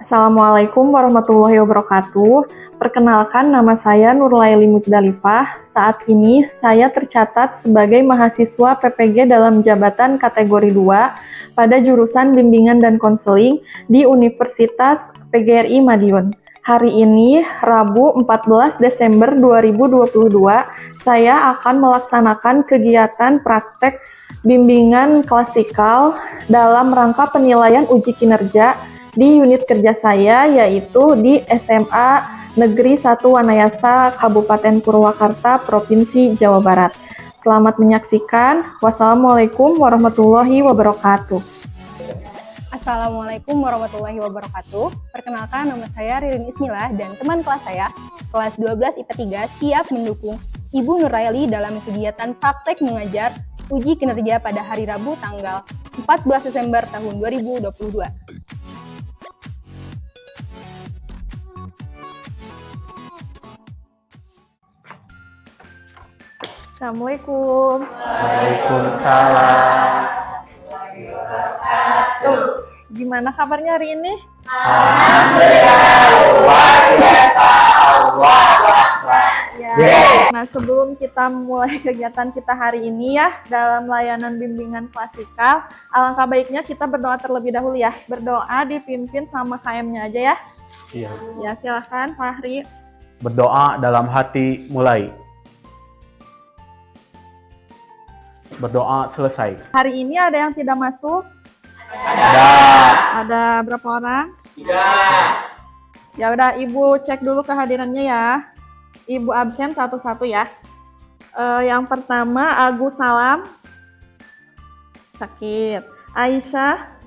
Assalamualaikum warahmatullahi wabarakatuh. Perkenalkan, nama saya Nurlaili Muzdalifah. Saat ini saya tercatat sebagai mahasiswa PPG dalam jabatan kategori 2 pada jurusan Bimbingan dan Konseling di Universitas PGRI Madiun. Hari ini, Rabu 14 Desember 2022, saya akan melaksanakan kegiatan praktek bimbingan klasikal dalam rangka penilaian uji kinerja di unit kerja saya, yaitu di SMA Negeri 1 Wanayasa, Kabupaten Purwakarta, Provinsi Jawa Barat. Selamat menyaksikan. Wassalamualaikum warahmatullahi wabarakatuh. Assalamualaikum warahmatullahi wabarakatuh. Perkenalkan, nama saya Ririn Ismillah dan teman kelas saya, kelas 12 IPA 3, siap mendukung Ibu Nurlaili dalam kegiatan praktek mengajar uji kinerja pada hari Rabu tanggal 14 Desember tahun 2022. Assalamualaikum. Waalaikumsalam. Gimana kabarnya hari ini? Alhamdulillah, luar biasa. Allahu Akbar. Ya. Nah, sebelum kita mulai kegiatan kita hari ini ya, dalam layanan bimbingan klasikal, alangkah baiknya kita berdoa terlebih dahulu ya. Berdoa dipimpin sama KM-nya aja ya. Iya. Ya, silahkan Fahri. Berdoa dalam hati mulai. Berdoa selesai. Hari ini ada yang tidak masuk? Ada. Ada berapa orang? 3. Ya udah, Ibu cek dulu kehadirannya ya. Ibu absen satu-satu ya. Yang pertama Agus Salam. Sakit. Aisyah.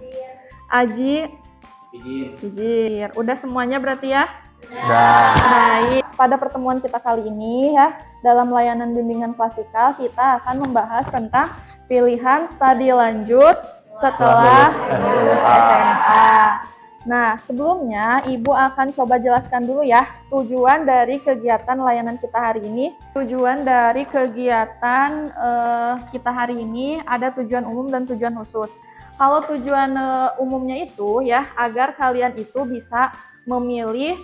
Aji. Hijir. Udah semuanya berarti ya? Udah. Baik. Pada pertemuan kita kali ini ya, dalam layanan bimbingan klasikal kita akan membahas tentang pilihan studi lanjut setelah lulus SMA. Nah, sebelumnya Ibu akan coba jelaskan dulu ya tujuan dari kegiatan layanan kita hari ini. Tujuan dari kegiatan kita hari ini ada tujuan umum dan tujuan khusus. Kalau tujuan umumnya itu ya agar kalian itu bisa memilih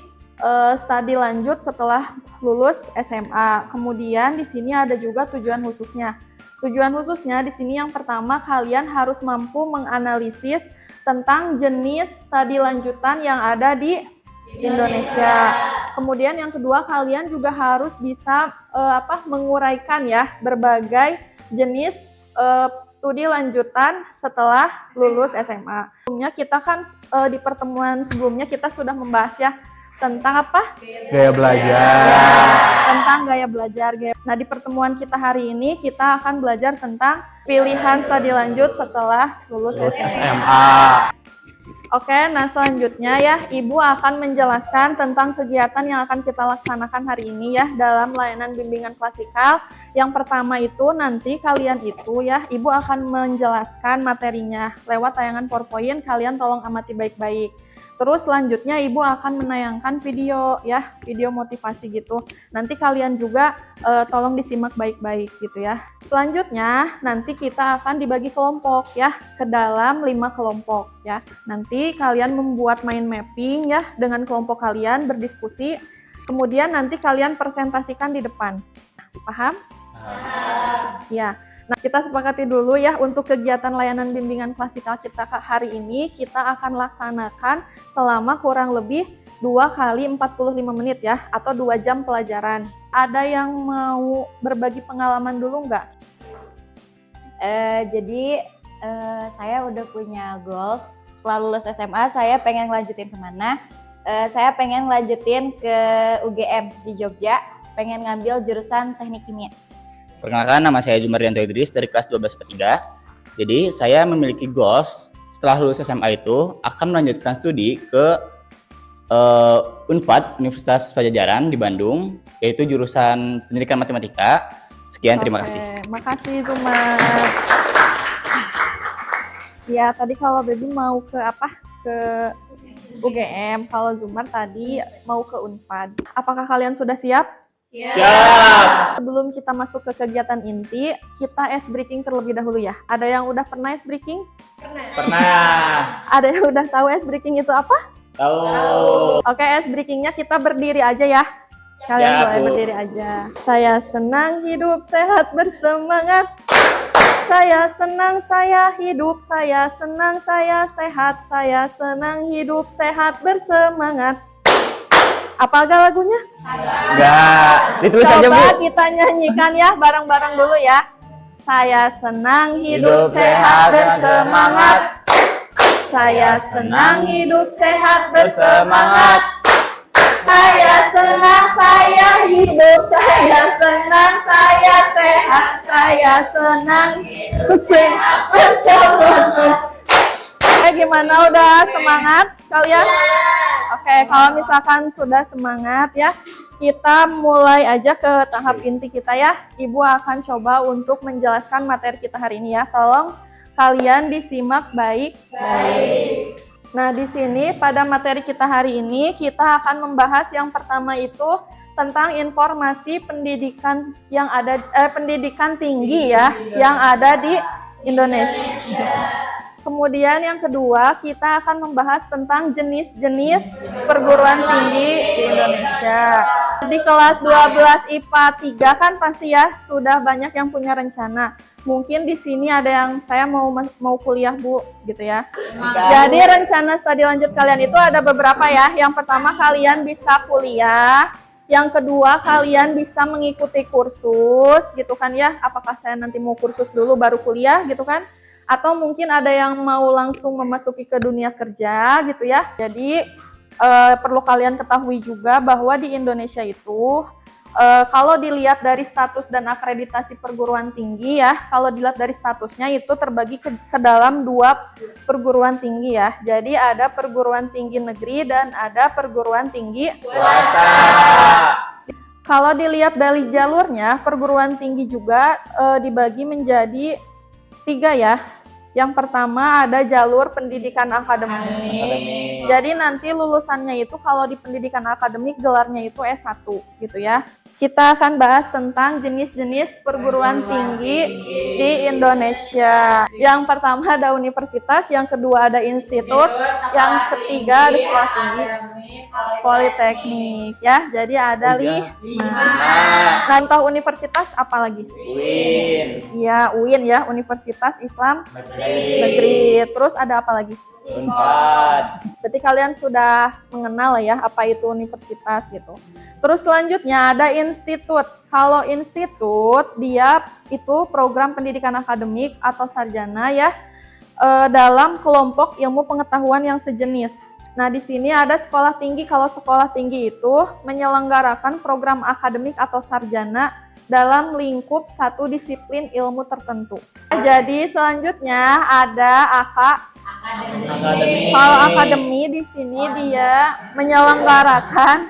studi lanjut setelah lulus SMA. Kemudian di sini ada juga tujuan khususnya. Tujuan khususnya di sini yang pertama, kalian harus mampu menganalisis tentang jenis studi lanjutan yang ada di Indonesia. Kemudian yang kedua, kalian juga harus bisa menguraikan ya berbagai jenis studi lanjutan setelah lulus SMA. Sebelumnya kita kan di pertemuan sebelumnya kita sudah membahas ya tentang apa? Gaya belajar. Ya, tentang gaya belajar. Nah, di pertemuan kita hari ini kita akan belajar tentang pilihan studi lanjut setelah lulus SMA. Oke, nah selanjutnya ya, Ibu akan menjelaskan tentang kegiatan yang akan kita laksanakan hari ini ya dalam layanan bimbingan klasikal. Yang pertama itu nanti kalian itu ya, Ibu akan menjelaskan materinya lewat tayangan PowerPoint, kalian tolong amati baik-baik. Terus selanjutnya Ibu akan menayangkan video ya, video motivasi gitu. Nanti kalian juga tolong disimak baik-baik gitu ya. Selanjutnya nanti kita akan dibagi kelompok ya, ke dalam 5 kelompok ya. Nanti kalian membuat mind mapping ya dengan kelompok kalian, berdiskusi. Kemudian nanti kalian presentasikan di depan. Paham? Ya. Nah, kita sepakati dulu ya untuk kegiatan layanan bimbingan klasikal kita hari ini kita akan laksanakan selama kurang lebih 2 kali 45 menit ya, atau 2 jam pelajaran. Ada yang mau berbagi pengalaman dulu nggak? Jadi saya udah punya goals. Setelah lulus SMA saya pengen ngelanjutin kemana? Saya pengen ngelanjutin ke UGM di Jogja, pengen ngambil jurusan teknik kimia. Perkenalkan, nama saya Jumardianto Idris dari kelas 12 IPA 3. Jadi saya memiliki goals setelah lulus SMA itu akan melanjutkan studi ke Unpad, Universitas Padjadjaran di Bandung, yaitu jurusan Pendidikan Matematika. Sekian, terima kasih. Makasih Zumar. Ya, tadi kalau Baby mau ke Ke UGM, kalau Zumar tadi mau ke Unpad. Apakah kalian sudah siap? Siap. Sebelum kita masuk ke kegiatan inti, kita ice breaking terlebih dahulu ya. Ada yang udah pernah ice breaking? Pernah. Ada yang udah tahu ice breaking itu apa? Tahu. Oke, ice breakingnya kita berdiri aja ya. Kalian Siap, boleh Bu. berdiri aja. Saya senang hidup sehat bersemangat. Saya senang saya hidup, saya senang saya sehat, saya senang hidup sehat bersemangat. Apa agak lagunya? Enggak. Ditulis aja, Bu. Coba kita nyanyikan ya bareng-bareng dulu ya. Saya senang hidup Hidup sehat sehat, bersemangat. Saya senang hidup sehat bersemangat. Saya senang saya hidup, saya senang saya sehat, saya senang hidup sehat bersemangat. Gimana, udah semangat kalian? Oke, kalau misalkan sudah semangat ya, kita mulai aja ke tahap inti kita ya. Ibu akan coba untuk menjelaskan materi kita hari ini ya. Tolong kalian disimak baik-baik. Nah, di sini pada materi kita hari ini kita akan membahas yang pertama itu tentang informasi pendidikan yang ada pendidikan tinggi ya yang ada di Indonesia. Kemudian yang kedua, kita akan membahas tentang jenis-jenis perguruan tinggi di Indonesia. Di kelas 12 IPA 3 kan pasti ya sudah banyak yang punya rencana. Mungkin di sini ada yang saya mau kuliah, Bu, gitu ya. Jadi rencana studi lanjut kalian itu ada beberapa ya. Yang pertama, kalian bisa kuliah. Yang kedua, kalian bisa mengikuti kursus gitu kan ya. Apakah saya nanti mau kursus dulu baru kuliah gitu kan? Atau mungkin ada yang mau langsung memasuki ke dunia kerja gitu ya. Jadi perlu kalian ketahui juga bahwa di Indonesia itu kalau dilihat dari status dan akreditasi perguruan tinggi ya, kalau dilihat dari statusnya itu terbagi ke dalam dua perguruan tinggi ya. Jadi ada perguruan tinggi negeri dan ada perguruan tinggi swasta. Kalau dilihat dari jalurnya, perguruan tinggi juga dibagi menjadi 3 ya. Yang pertama ada jalur pendidikan akademik. Jadi nanti lulusannya itu kalau di pendidikan akademik gelarnya itu S1 gitu ya. Kita akan bahas tentang jenis-jenis perguruan tinggi di Indonesia. Yang pertama ada universitas, yang kedua ada institut, yang ketiga ada sekolah tinggi politeknik ya. Jadi ada 5. Contoh universitas apa lagi? UIN. Iya, UIN ya, Universitas Islam Negeri. Terus ada apa lagi? Unpad. Berarti kalian sudah mengenal ya apa itu universitas gitu. Terus selanjutnya ada institut. Kalau institut dia itu program pendidikan akademik atau sarjana ya dalam kelompok ilmu pengetahuan yang sejenis. Nah, di sini ada sekolah tinggi. Kalau sekolah tinggi itu menyelenggarakan program akademik atau sarjana dalam lingkup satu disiplin ilmu tertentu. Jadi selanjutnya ada Akademi. Kalau akademi di sini dia menyelenggarakan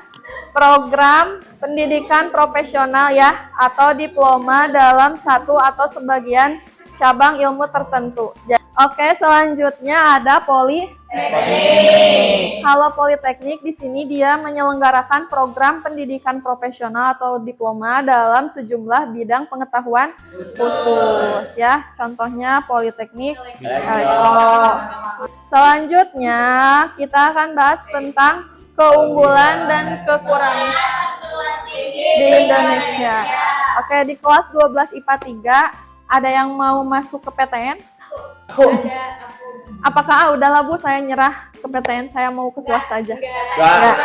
program pendidikan profesional ya atau diploma dalam satu atau sebagian cabang ilmu tertentu. Oke, selanjutnya ada politeknik. Kalau politeknik di sini dia menyelenggarakan program pendidikan profesional atau diploma dalam sejumlah bidang pengetahuan khusus ya. Contohnya politeknik elektro. Selanjutnya kita akan bahas tentang keunggulan dan kekurangan di Indonesia. Oke, di kelas 12 IPA 3 ada yang mau masuk ke PTN? Apakah udahlah Bu, saya nyerah ke PTN, saya mau ke swasta aja. Enggak.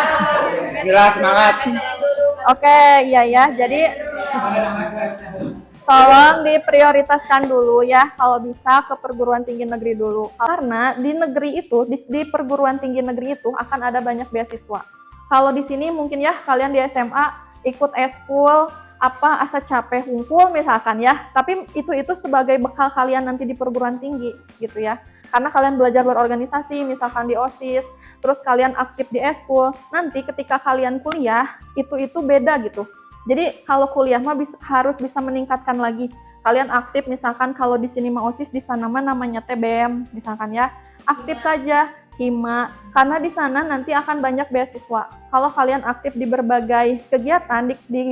Bismillah, semangat. Oke, iya ya. Jadi tolong diprioritaskan dulu ya, kalau bisa ke perguruan tinggi negeri dulu. Karena di negeri itu, di perguruan tinggi negeri itu akan ada banyak beasiswa. Kalau di sini mungkin ya kalian di SMA ikut eskul apa asa capek hungkul misalkan ya, tapi itu sebagai bekal kalian nanti di perguruan tinggi gitu ya. Karena kalian belajar berorganisasi, misalkan di OSIS, terus kalian aktif di eskul, nanti ketika kalian kuliah itu beda gitu. Jadi kalau kuliah mah harus bisa meningkatkan lagi. Kalian aktif misalkan kalau di sini mah OSIS, di sana mah namanya TBM misalkan ya. Aktif saja hima, karena di sana nanti akan banyak beasiswa. Kalau kalian aktif di berbagai kegiatan di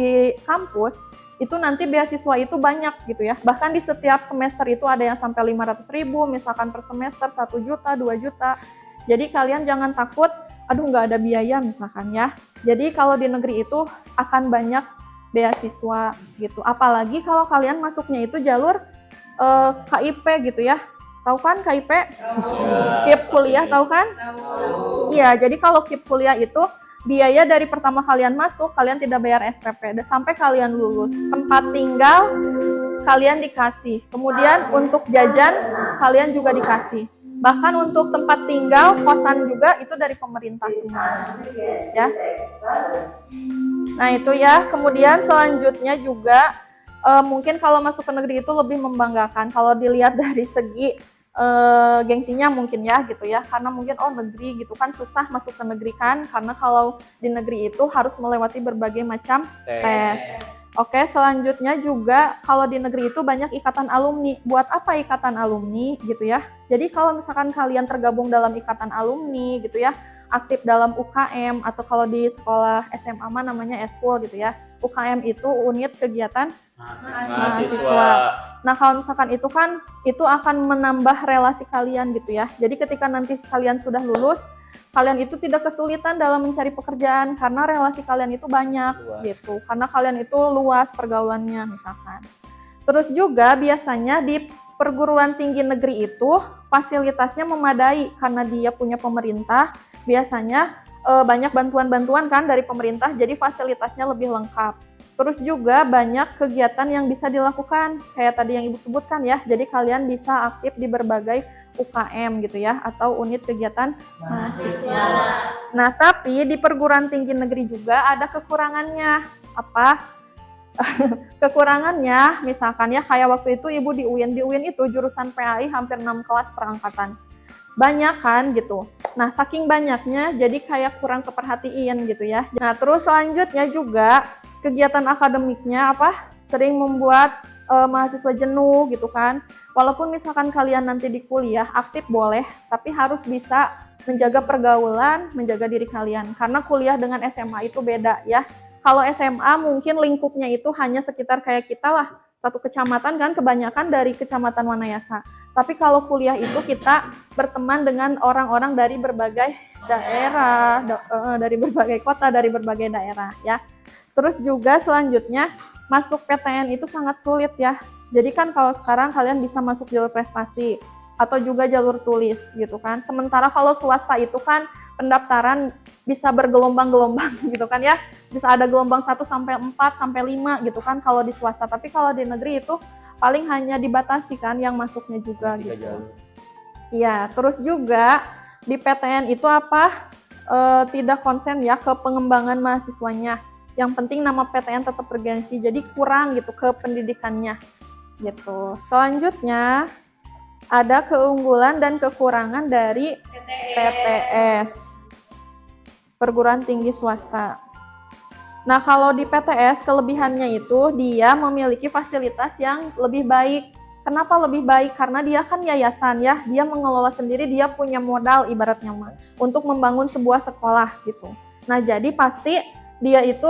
kampus, itu nanti beasiswa itu banyak gitu ya. Bahkan di setiap semester itu ada yang sampai 500.000 misalkan per semester, 1 juta, 2 juta. Jadi kalian jangan takut aduh nggak ada biaya misalkan ya. Jadi kalau di negeri itu akan banyak beasiswa gitu. Apalagi kalau kalian masuknya itu jalur KIP gitu ya. Tahu kan KIP? KIP kuliah, tahu kan? Iya, jadi kalau KIP kuliah itu biaya dari pertama kalian masuk, kalian tidak bayar SPP dan sampai kalian lulus. Tempat tinggal kalian dikasih. Kemudian untuk jajan kalian juga dikasih. Bahkan untuk tempat tinggal, kosan juga itu dari pemerintah semua. Ya. Nah, itu ya. Kemudian selanjutnya juga mungkin kalau masuk ke negeri itu lebih membanggakan kalau dilihat dari segi gengsinya mungkin ya gitu ya, karena mungkin negeri gitu kan susah masuk ke negeri kan, karena kalau di negeri itu harus melewati berbagai macam tes. Oke, selanjutnya juga kalau di negeri itu banyak ikatan alumni. Buat apa ikatan alumni gitu ya? Jadi kalau misalkan kalian tergabung dalam ikatan alumni gitu ya, aktif dalam UKM atau kalau di sekolah SMA namanya eskul gitu ya. UKM itu unit kegiatan mahasiswa. Nah, kalau misalkan itu kan itu akan menambah relasi kalian gitu ya. Jadi ketika nanti kalian sudah lulus, kalian itu tidak kesulitan dalam mencari pekerjaan karena relasi kalian itu banyak gitu. Karena kalian itu luas pergaulannya misalkan. Terus juga biasanya di perguruan tinggi negeri itu fasilitasnya memadai karena dia punya pemerintah. Biasanya banyak bantuan-bantuan kan dari pemerintah, jadi fasilitasnya lebih lengkap. Terus juga banyak kegiatan yang bisa dilakukan, kayak tadi yang Ibu sebutkan ya. Jadi kalian bisa aktif di berbagai UKM gitu ya, atau unit kegiatan mahasiswa. Nah, tapi di perguruan tinggi negeri juga ada kekurangannya. Apa? Kekurangannya misalkan ya, kayak waktu itu Ibu di UIN itu jurusan PAI hampir 6 kelas per angkatan. Banyak kan gitu. Nah, saking banyaknya jadi kayak kurang keperhatian gitu ya. Nah, terus selanjutnya juga kegiatan akademiknya sering membuat mahasiswa jenuh gitu kan. Walaupun misalkan kalian nanti di kuliah aktif boleh, tapi harus bisa menjaga pergaulan, menjaga diri kalian. Karena kuliah dengan SMA itu beda ya. Kalau SMA mungkin lingkupnya itu hanya sekitar kayak kita lah, satu kecamatan kan, kebanyakan dari kecamatan Wanayasa. Tapi kalau kuliah itu kita berteman dengan orang-orang dari berbagai daerah, dari berbagai kota, dari berbagai daerah ya. Terus juga selanjutnya masuk PTN itu sangat sulit ya. Jadi kan kalau sekarang kalian bisa masuk jalur prestasi atau juga jalur tulis gitu kan. Sementara kalau swasta itu kan pendaftaran bisa bergelombang-gelombang gitu kan ya. Bisa ada gelombang 1 sampai 4 sampai 5 gitu kan kalau di swasta. Tapi kalau di negeri itu paling hanya dibatasi kan yang masuknya juga gitu. Iya, terus juga di PTN itu tidak konsen ya ke pengembangan mahasiswanya. Yang penting nama PTN tetap bergengsi, jadi kurang gitu ke pendidikannya gitu. Selanjutnya ada keunggulan dan kekurangan dari PTS, perguruan tinggi swasta. Nah, kalau di PTS kelebihannya itu dia memiliki fasilitas yang lebih baik. Kenapa lebih baik? Karena dia kan yayasan ya, dia mengelola sendiri, dia punya modal ibaratnya untuk membangun sebuah sekolah gitu. Nah, jadi pasti dia itu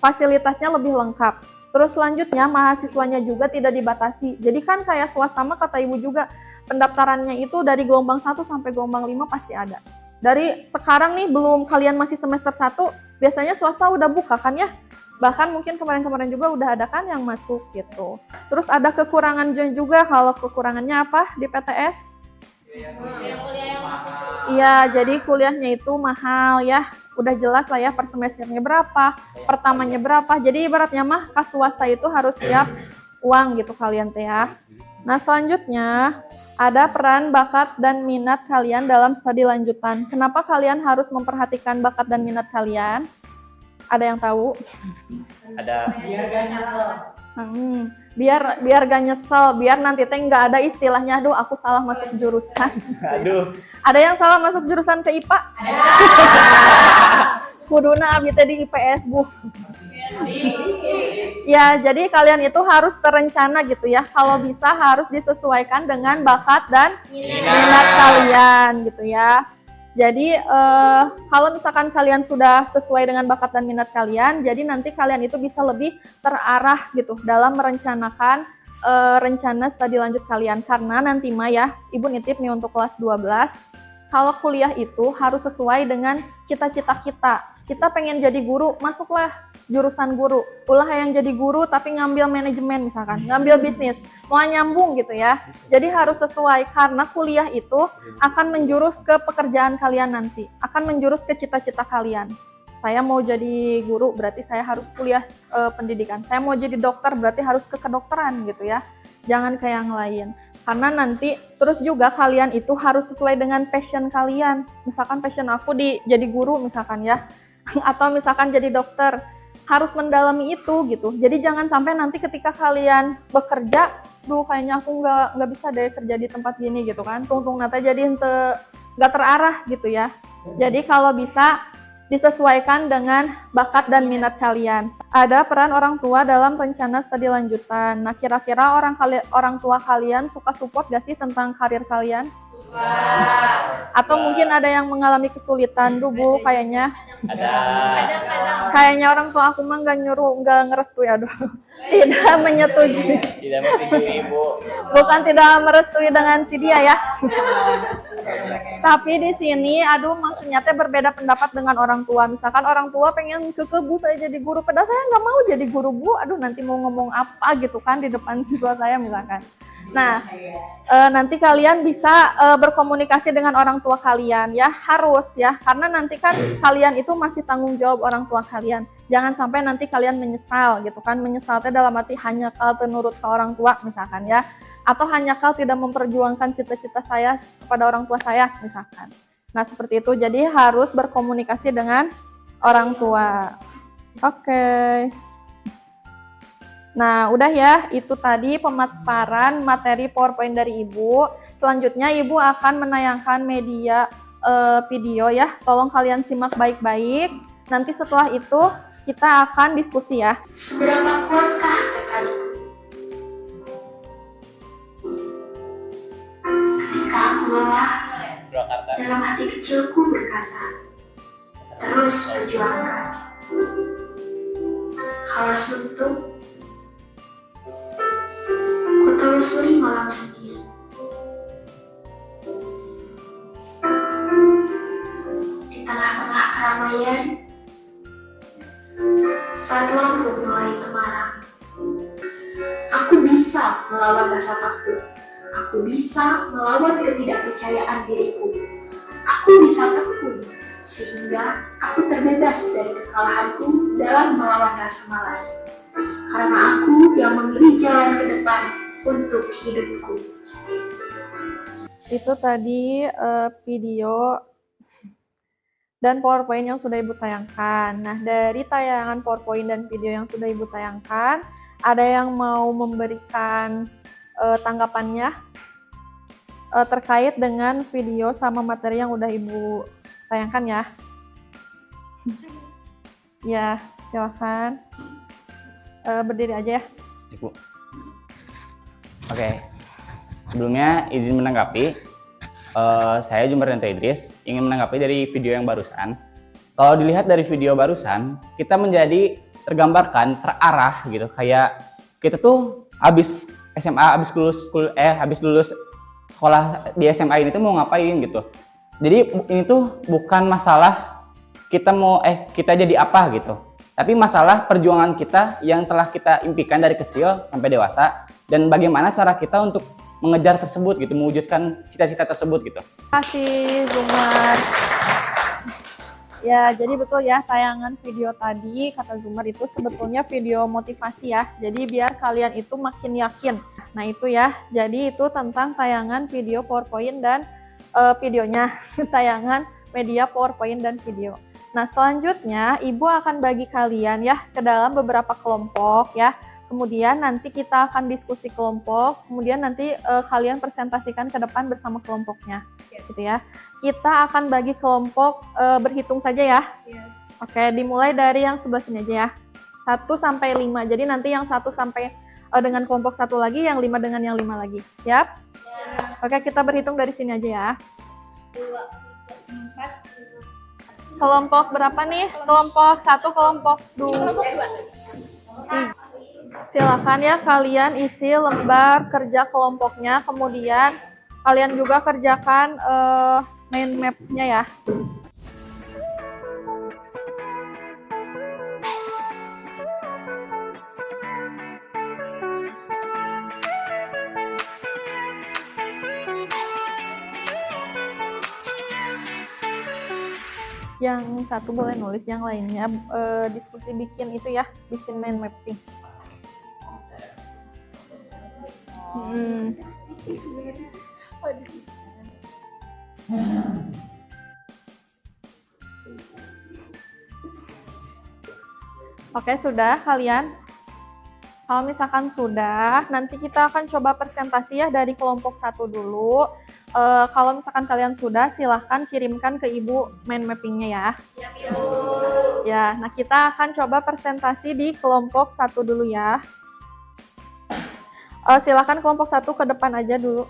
fasilitasnya lebih lengkap. Terus selanjutnya mahasiswanya juga tidak dibatasi. Jadi kan kayak swasta kata Ibu juga pendaftarannya itu dari gelombang 1 sampai gelombang 5 pasti ada. Dari sekarang nih belum kalian masih semester 1, biasanya swasta udah buka kan ya. Bahkan mungkin kemarin-kemarin juga udah ada kan yang masuk gitu. Terus ada kekurangan juga, kalau kekurangannya di PTS? Iya, jadi kuliahnya itu mahal ya. Udah jelas lah ya per semesternya berapa, pertamanya berapa. Jadi ibaratnya kas swasta itu harus siap uang gitu kalian teh ya. Nah, selanjutnya ada peran bakat dan minat kalian dalam studi lanjutan. Kenapa kalian harus memperhatikan bakat dan minat kalian? Ada yang tahu? Ada. Biar gak nyesel, biar nanti teh nggak ada istilahnya, aduh aku salah masuk jurusan. Aduh. Ada yang salah masuk jurusan ke IPA? Kuduna abdi teh di IPS, Bu. Ya, jadi kalian itu harus terencana gitu ya. Kalau bisa harus disesuaikan dengan bakat dan minat kalian gitu ya. Jadi kalau misalkan kalian sudah sesuai dengan bakat dan minat kalian, jadi nanti kalian itu bisa lebih terarah gitu dalam merencanakan rencana studi lanjut kalian. Karena nanti ya, Ibu nitip nih untuk kelas 12, kalau kuliah itu harus sesuai dengan cita-cita kita. Kita pengen jadi guru, masuklah jurusan guru. Ulah yang jadi guru tapi ngambil manajemen misalkan, ngambil bisnis, mau nyambung gitu ya. Jadi harus sesuai karena kuliah itu akan menjurus ke pekerjaan kalian nanti, akan menjurus ke cita-cita kalian. Saya mau jadi guru berarti saya harus kuliah pendidikan. Saya mau jadi dokter berarti harus ke kedokteran gitu ya. Jangan ke yang lain. Karena nanti terus juga kalian itu harus sesuai dengan passion kalian. Misalkan passion aku jadi guru misalkan ya. Atau misalkan jadi dokter. Harus mendalami itu gitu. Jadi jangan sampai nanti ketika kalian bekerja, duh kayaknya aku nggak bisa deh kerja di tempat gini gitu kan. Tung nata jadi nggak terarah gitu ya. Jadi kalau bisa disesuaikan dengan bakat dan minat kalian. Ada peran orang tua dalam rencana studi lanjutan. Nah, kira-kira orang tua kalian suka support gak sih tentang karir kalian? Atau mungkin ada yang mengalami kesulitan, Bu, kayaknya. Kayaknya orang tua aku mah nggak ngerestui, aduh. Tidak menyetujui. Tidak menyetujui, Ibu. Bukan tidak merestui dengan si dia ya. Tapi di sini, aduh maksudnya teh berbeda pendapat dengan orang tua. Misalkan orang tua pengen Bu saya jadi guru, padahal saya nggak mau jadi guru, Bu. Aduh nanti mau ngomong apa gitu kan di depan siswa saya misalkan. Nah, nanti kalian bisa berkomunikasi dengan orang tua kalian ya, harus ya, karena nanti kan kalian itu masih tanggung jawab orang tua kalian. Jangan sampai nanti kalian menyesal gitu kan, menyesalnya dalam arti hanya kal menurut ke orang tua misalkan ya, atau hanya kal tidak memperjuangkan cita-cita saya kepada orang tua saya misalkan. Nah seperti itu, jadi harus berkomunikasi dengan orang tua. Oke. Nah, udah ya, itu tadi pemaparan materi PowerPoint dari Ibu. Selanjutnya Ibu akan menayangkan media video ya. Tolong kalian simak baik-baik. Nanti setelah itu kita akan diskusi ya. Seberapa kuatkah tekadku? Ketika aku lelah, dalam hati kecilku berkata, terus perjuangkan. Kalau suntuk, ku telusuri malam sendiri. Di tengah-tengah keramaian, saat lampu mulai temaram, aku bisa melawan rasa takut. Aku bisa melawan ketidakpercayaan diriku. Aku bisa tekun, sehingga aku terbebas dari kekalahanku dalam melawan rasa malas. Karena aku yang memilih jalan ke depan untuk hidupku. Itu tadi video dan PowerPoint yang sudah Ibu tayangkan. Nah, dari tayangan PowerPoint dan video yang sudah Ibu tayangkan, ada yang mau memberikan tanggapannya terkait dengan video sama materi yang udah Ibu tayangkan ya. Ya, silakan. Berdiri aja ya. Ibu. Oke. Sebelumnya izin menanggapi. Saya Jumardianto Idris ingin menanggapi dari video yang barusan. Kalau dilihat dari video barusan, kita menjadi tergambarkan, terarah gitu. Kayak kita tuh habis SMA, habis lulus sekolah di SMA ini tuh mau ngapain gitu. Jadi ini tuh bukan masalah kita jadi apa gitu. Tapi masalah perjuangan kita yang telah kita impikan dari kecil sampai dewasa, dan bagaimana cara kita untuk mengejar tersebut gitu, mewujudkan cita-cita tersebut gitu. Terima kasih Zumar. Ya, jadi betul ya, tayangan video tadi kata Zumar itu sebetulnya video motivasi ya. Jadi biar kalian itu makin yakin. Nah itu ya, jadi itu tentang tayangan video PowerPoint dan videonya, tayangan media PowerPoint dan video. Nah selanjutnya Ibu akan bagi kalian ya ke dalam beberapa kelompok ya. Kemudian nanti kita akan diskusi kelompok, kemudian nanti kalian presentasikan ke depan bersama kelompoknya, gitu ya. Kita akan bagi kelompok berhitung saja ya. Oke, dimulai dari yang sebelah sini aja ya. 1 sampai 5. Jadi nanti yang 1 sampai dengan kelompok 1 lagi, yang 5 dengan yang 5 lagi. Siap? Oke, kita berhitung dari sini aja ya. 2, 3, 4, 5. Kelompok berapa nih? Kelompok 1, kelompok 2. Silakan ya kalian isi lembar kerja kelompoknya, kemudian kalian juga kerjakan mind map-nya ya. Yang satu boleh nulis, yang lainnya diskusi bikin itu ya, bikin mind mapping. Oke, sudah kalian? Kalau misalkan sudah, nanti kita akan coba presentasi ya dari kelompok 1 dulu. Kalau misalkan kalian sudah, silahkan kirimkan ke Ibu mind mappingnya ya. Ya, nah kita akan coba presentasi di kelompok 1 dulu ya. Silahkan kelompok 1 ke depan aja dulu.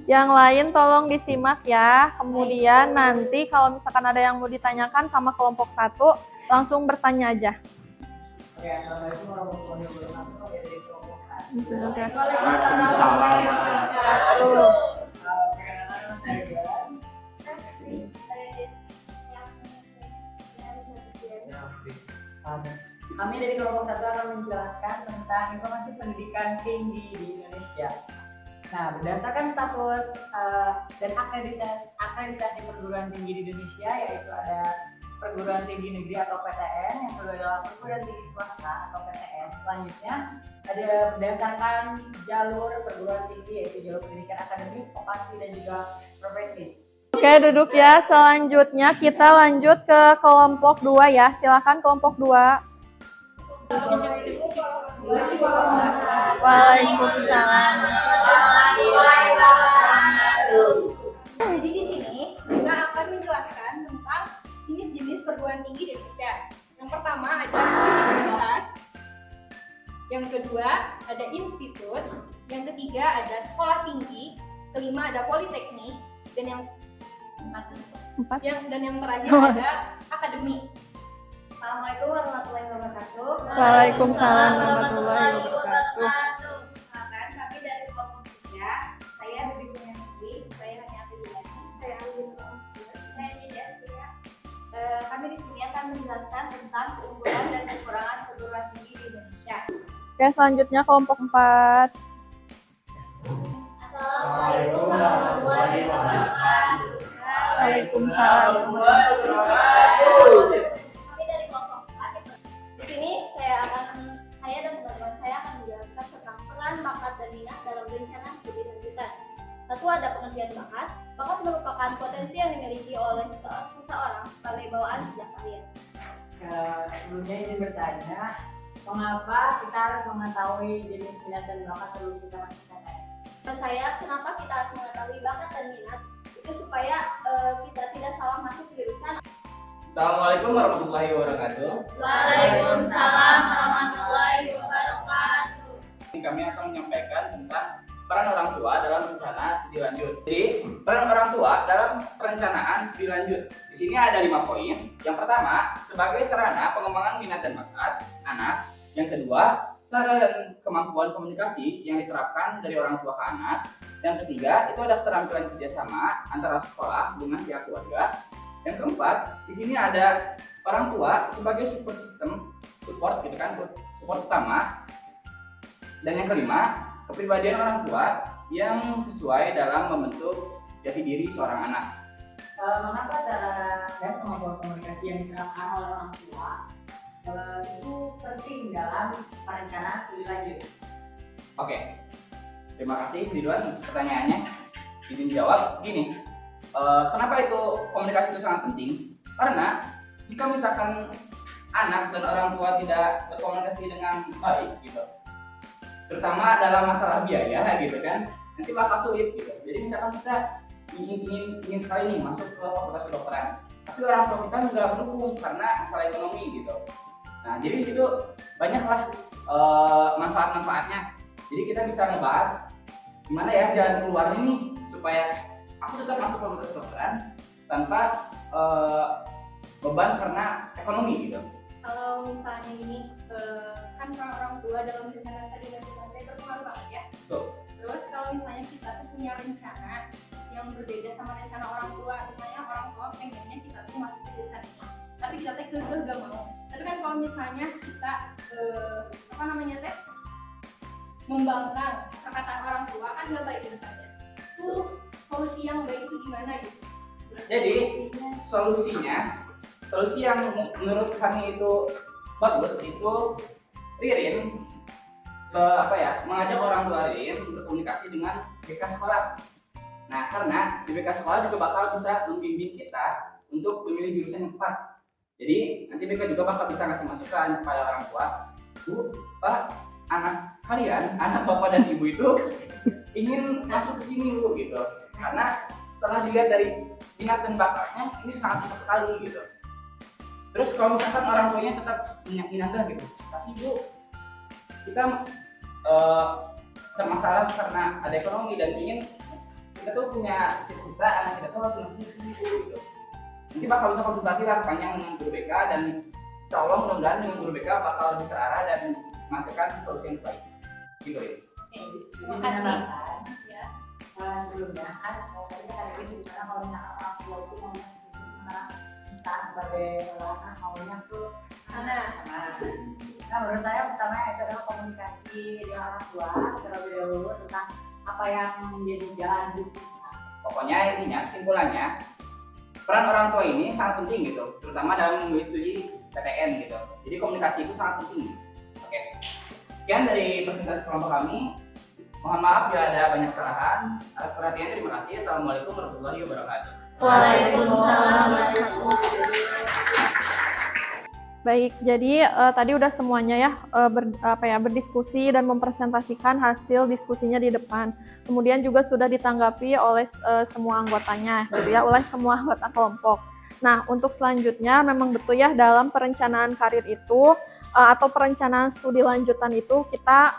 Yang lain tolong disimak ya. Kemudian nanti kalau misalkan ada yang mau ditanyakan sama kelompok 1, langsung bertanya aja. Oke, assalamualaikum warahmatullahi wabarakatuh. Dari kelompok Kami dari kelompok 1 akan menjelaskan tentang informasi pendidikan tinggi di Indonesia. Nah, berdasarkan status dan akreditasi perguruan tinggi di Indonesia, yaitu ada perguruan tinggi negeri atau PTN, yang kedua adalah perguruan tinggi swasta atau PTS. Selanjutnya ada berdasarkan jalur perguruan tinggi, yaitu jalur pendidikan akademik, vokasi, dan juga profesi. Oke, duduk ya. Selanjutnya kita lanjut ke kelompok 2 ya. Silakan kelompok 2. Waalaikumsalam. Jadi di sini kita akan menjelaskan tentang jenis-jenis perguruan tinggi di Indonesia. Yang pertama ada universitas, yang kedua ada institut, yang ketiga ada sekolah tinggi, kelima ada politeknik, dan yang terakhir ada akademi. Assalamualaikum warahmatullahi wabarakatuh. Waalaikumsalam warahmatullahi wabarakatuh. Silakan, kami dari kelompok 3. Saya Bibi Kunyanti, saya hanya Abdulani, saya Alvin, saya Nidia. Kami di sini akan menjelaskan tentang keunggulan dan kekurangan perguruan tinggi di Indonesia. Oke, selanjutnya kelompok 4. Assalamualaikum warahmatullahi wabarakatuh. Waalaikumsalam. Kami dari kelompok 4. Di sini saya dan teman-teman saya akan menjelaskan tentang peran, bakat, dan minat dalam rencana studi lanjutan. Satu, ada pengertian bakat. Bakat merupakan potensi yang dimiliki oleh seseorang sebagai bawaan sejak lahir. Sebelumnya izin bertanya, mengapa kita harus mengetahui jenis minat dan bakat sebelum kita masuk PTN? Menurut saya, kenapa kita harus mengetahui bakat dan minat? Itu supaya kita tidak salah masuk jurusan. Assalamualaikum warahmatullahi wabarakatuh. Waalaikumsalam warahmatullahi wabarakatuh. Kami akan menyampaikan tentang peran orang tua dalam rencana studi lanjut. Jadi, peran orang tua dalam perencanaan studi lanjut. Di sini ada 5 poin. Yang pertama, sebagai sarana pengembangan minat dan bakat anak. Yang kedua, cara dan kemampuan komunikasi yang diterapkan dari orang tua ke anak. Yang ketiga, itu ada keterampilan kerjasama antara sekolah dengan pihak keluarga. Yang keempat, di sini ada orang tua sebagai support system, support utama. Dan yang kelima, kepribadian orang tua yang sesuai dalam membentuk jati diri seorang anak. Mengapa cara dan kemampuan komunikasi yang diterapkan oleh orang tua itu penting dalam perencanaan studi lanjut? Oke, terima kasih Ridwan pertanyaannya. Izin jawab gini, kenapa itu komunikasi itu sangat penting? Karena jika misalkan anak dan orang tua tidak berkomunikasi dengan baik gitu, terutama dalam masalah biaya gitu kan, nanti bakal sulit gitu. Jadi misalkan kita ingin sekali nih masuk ke fakultas kedokteran, tapi orang tua kita nggak mendukung karena masalah ekonomi gitu. Nah, jadi di situ banyaklah manfaat-manfaatnya. Jadi kita bisa ngebahas gimana ya jalan keluarnya nih supaya aku tetap masuk fakultas kedokteran tanpa beban karena ekonomi gitu. Kalau misalnya gini, kan peran orang tua dalam rencana studi lanjutan saya berpengaruh banget ya. Tuh. Terus kalau misalnya kita tuh punya rencana yang berbeda sama rencana orang tua. Misalnya orang tua pengennya kita tuh masuk ke jurusan ini, tapi kita teh kekeh gak mau. Tapi kan kalau misalnya kita membangkang perkataan orang tua kan gak baik misalnya. Itu solusi yang baik itu gimana gitu? Jadi solusi yang menurut kami itu bagus itu Ririn mengajak orang tua Ririn berkomunikasi dengan BK sekolah. Nah, karena di BK sekolah juga bakal bisa membimbing kita untuk memilih jurusan yang tepat. Jadi nanti BK juga bakal bisa ngasih masukan kepada orang tua, Bu, Pak, anak kalian, anak bapak dan ibu itu ingin masuk ke sini Bu gitu. Karena setelah dilihat dari minat dan bakatnya ini sangat cepat sekali gitu. Terus kalau misalkan orang tuanya tetap menyanggah gitu, tapi Bu, kita termasalah karena ada ekonomi dan ingin kita tuh punya cita-cita anak kita tuh harus masuk ke sini gitu. Nanti bakal bisa konsultasi lah panjang dengan guru BK dan insya Allah mudah-mudahan dengan guru BK bakal lebih terarah dan menghasilkan solusi yang baik. Gitu ya. Terima kasih. Ya. Sebelumnya kan tadi ada ini gimana kalau misalkan orang tua itu mau kita sebagai anak maunya tuh nah menurut saya pertama itu adalah komunikasi dengan orang tua terlebih dahulu tentang apa yang menjadi jalan hidup. Pokoknya intinya kesimpulannya peran orang tua ini sangat penting gitu, terutama dalam memilih studi PTN gitu. Jadi komunikasi itu sangat penting. Oke. Sekian dari presentasi kelompok kami. Mohon maaf bila ada banyak kesalahan. Atas perhatiannya terima kasih. Assalamualaikum warahmatullahi wabarakatuh. Waalaikumsalam. Baik, jadi tadi udah semuanya ya berdiskusi dan mempresentasikan hasil diskusinya di depan. Kemudian juga sudah ditanggapi oleh semua anggotanya, gitu ya, oleh semua anggota kelompok. Nah, untuk selanjutnya memang betul ya dalam perencanaan karir itu atau perencanaan studi lanjutan itu kita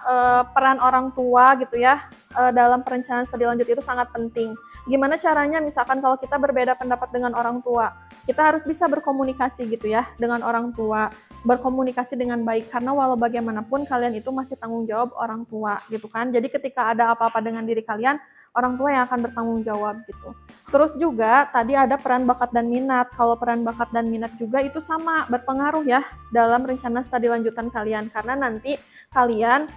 peran orang tua gitu ya dalam perencanaan studi lanjut itu sangat penting. Gimana caranya misalkan kalau kita berbeda pendapat dengan orang tua, kita harus bisa berkomunikasi gitu ya dengan orang tua, berkomunikasi dengan baik karena walau bagaimanapun kalian itu masih tanggung jawab orang tua gitu kan. Jadi ketika ada apa-apa dengan diri kalian, orang tua yang akan bertanggung jawab gitu. Terus juga tadi ada peran bakat dan minat. Kalau peran bakat dan minat juga itu sama berpengaruh ya dalam rencana studi lanjutan kalian karena nanti kalian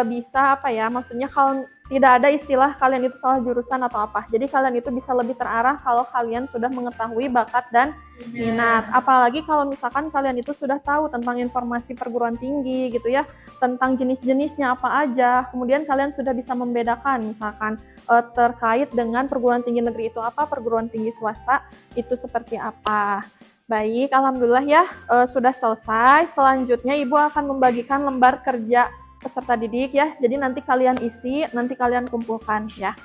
bisa maksudnya kalau tidak ada istilah kalian itu salah jurusan atau apa. Jadi kalian itu bisa lebih terarah kalau kalian sudah mengetahui bakat dan minat. Apalagi kalau misalkan kalian itu sudah tahu tentang informasi perguruan tinggi gitu ya, tentang jenis-jenisnya apa aja. Kemudian kalian sudah bisa membedakan misalkan terkait dengan perguruan tinggi negeri itu apa, perguruan tinggi swasta itu seperti apa. Baik, alhamdulillah ya sudah selesai. Selanjutnya Ibu akan membagikan lembar kerja peserta didik ya. Jadi nanti kalian isi, nanti kalian kumpulkan ya.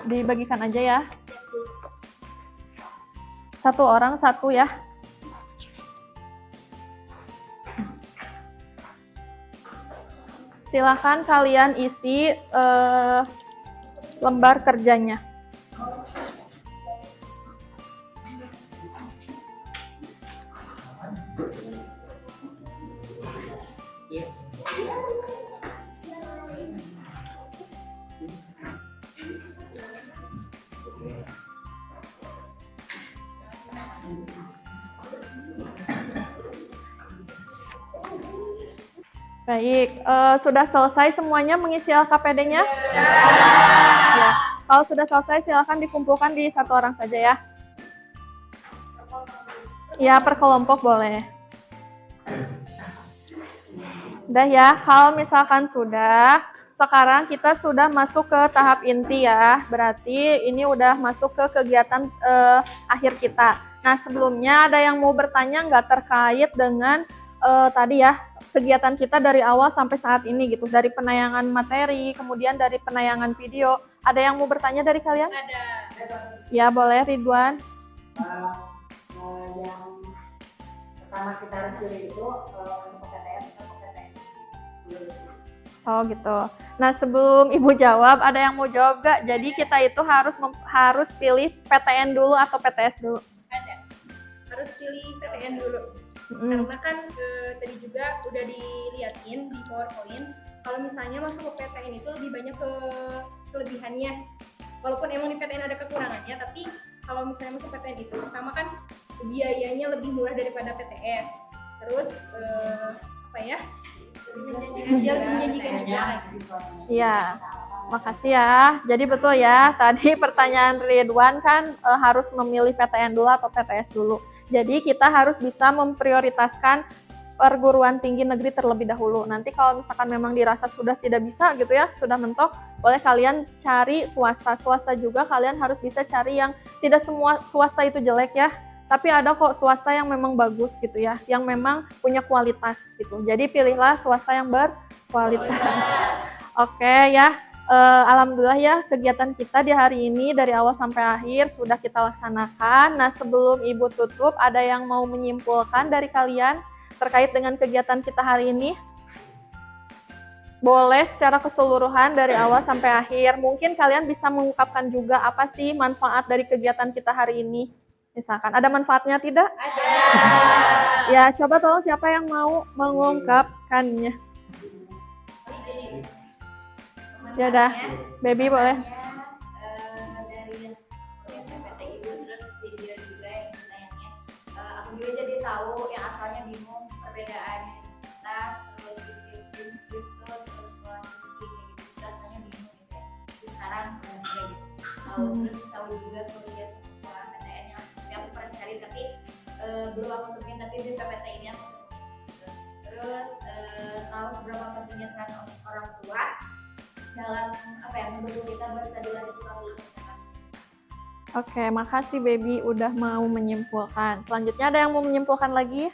Dibagikan aja ya. Satu orang satu ya. Silakan kalian isi lembar kerjanya. Baik, sudah selesai semuanya mengisi LKPD-nya? Ya. Kalau sudah selesai, silakan dikumpulkan di satu orang saja ya. Ya, per kelompok boleh. Udah ya, kalau misalkan sudah, sekarang kita sudah masuk ke tahap inti ya. Berarti ini udah masuk ke kegiatan akhir kita. Nah, sebelumnya ada yang mau bertanya nggak terkait dengan tadi ya, kegiatan kita dari awal sampai saat ini gitu, dari penayangan materi, kemudian dari penayangan video. Ada yang mau bertanya dari kalian? Ada. Ya, boleh Ridwan. Yang pertama kita harus pilih itu untuk PTN atau PTN. Oh gitu. Nah, sebelum Ibu jawab, ada yang mau jawab gak? Jadi kita itu harus pilih PTN dulu atau PTS dulu? Ada. Harus harus pilih PTN dulu. Karena kan tadi juga udah diliatin di PowerPoint, kalau misalnya masuk ke PTN itu lebih banyak ke kelebihannya. Walaupun emang di PTN ada kekurangannya, tapi kalau misalnya masuk PTN itu pertama kan biayanya lebih murah daripada PTS. Terus apa ya? Lebih menjanjikan juga. Iya. Makasih ya. Jadi betul ya, tadi pertanyaan Ridwan kan harus memilih PTN dulu atau PTS dulu. Jadi kita harus bisa memprioritaskan perguruan tinggi negeri terlebih dahulu. Nanti kalau misalkan memang dirasa sudah tidak bisa gitu ya, sudah mentok, boleh kalian cari swasta. Swasta juga kalian harus bisa cari yang tidak semua swasta itu jelek ya. Tapi ada kok swasta yang memang bagus gitu ya, yang memang punya kualitas gitu. Jadi pilihlah swasta yang berkualitas. Oke ya. Alhamdulillah ya kegiatan kita di hari ini dari awal sampai akhir sudah kita laksanakan. Nah sebelum Ibu tutup, ada yang mau menyimpulkan dari kalian terkait dengan kegiatan kita hari ini? Boleh secara keseluruhan dari awal sampai akhir. Mungkin kalian bisa mengungkapkan juga apa sih manfaat dari kegiatan kita hari ini. Misalkan ada manfaatnya tidak? Ada. Ya coba tolong siapa yang mau mengungkapkannya. Ya udah, Baby boleh. Dari PPT Ibu terus video juga yang ditayangin, aku juga jadi tahu yang asalnya bingung perbedaan universitas, terus bisnis gitu, terus sekolah tinggi kayak gitu, asalnya bingung gitu ya. Sekarang kayak gitu. Terus tahu juga kuliah sekolah PTN yang aku pernah cari tapi belum aku temuin, tapi di PPT ini aku temuin. Terus tahu seberapa pentingnya peran orang tua dalam apa ya, mendukung kita berstudi lanjut setelah lulus SMA. Oke, makasih Baby udah mau menyimpulkan. Selanjutnya ada yang mau menyimpulkan lagi?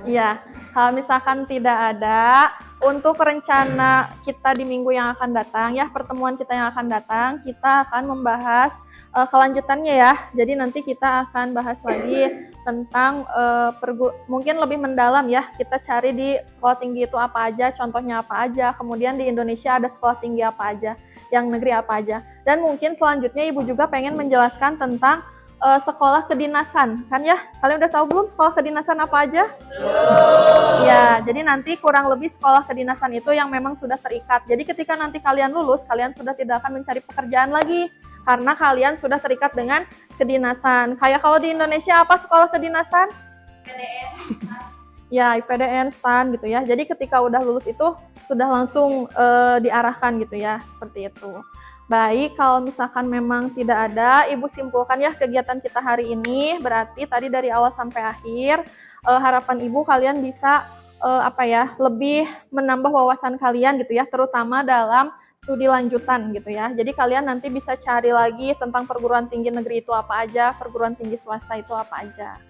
Iya, kalau misalkan tidak ada, untuk rencana kita di minggu yang akan datang ya, pertemuan kita yang akan datang, kita akan membahas kelanjutannya ya. Jadi nanti kita akan bahas lagi tentang mungkin lebih mendalam ya. Kita cari di sekolah tinggi itu apa aja, contohnya apa aja. Kemudian di Indonesia ada sekolah tinggi apa aja, yang negeri apa aja. Dan mungkin selanjutnya Ibu juga pengen menjelaskan tentang sekolah kedinasan, kan ya? Kalian udah tahu belum sekolah kedinasan apa aja? Ya, jadi nanti kurang lebih sekolah kedinasan itu yang memang sudah terikat. Jadi ketika nanti kalian lulus, kalian sudah tidak akan mencari pekerjaan lagi. Karena kalian sudah terikat dengan kedinasan. Kayak kalau di Indonesia apa sekolah kedinasan? PDN. Ya, IPDN, STAN gitu ya. Jadi ketika udah lulus itu sudah langsung diarahkan gitu ya, seperti itu. Baik, kalau misalkan memang tidak ada, Ibu simpulkan ya kegiatan kita hari ini. Berarti tadi dari awal sampai akhir, harapan Ibu kalian bisa lebih menambah wawasan kalian gitu ya, terutama dalam studi lanjutan gitu ya. Jadi kalian nanti bisa cari lagi tentang perguruan tinggi negeri itu apa aja, perguruan tinggi swasta itu apa aja.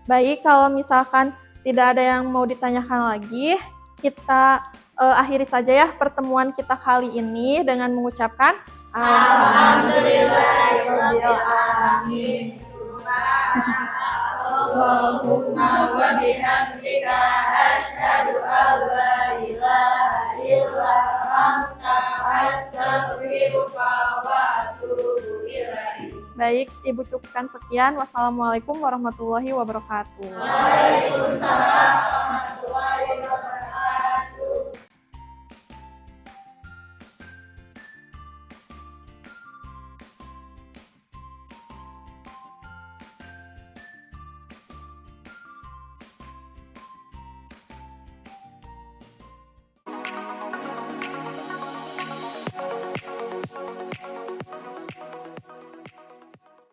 Baik, kalau misalkan tidak ada yang mau ditanyakan lagi, kita akhiri saja ya pertemuan kita kali ini dengan mengucapkan Alhamdulillahirabbil alamin. Allahumma wa bihamdika asyhadu an la ilaha illa anta astaghfiruka wa atubu ilaik. Baik, Ibu cukupkan sekian. Wassalamualaikum warahmatullahi wabarakatuh. Waalaikumsalam warahmatullahi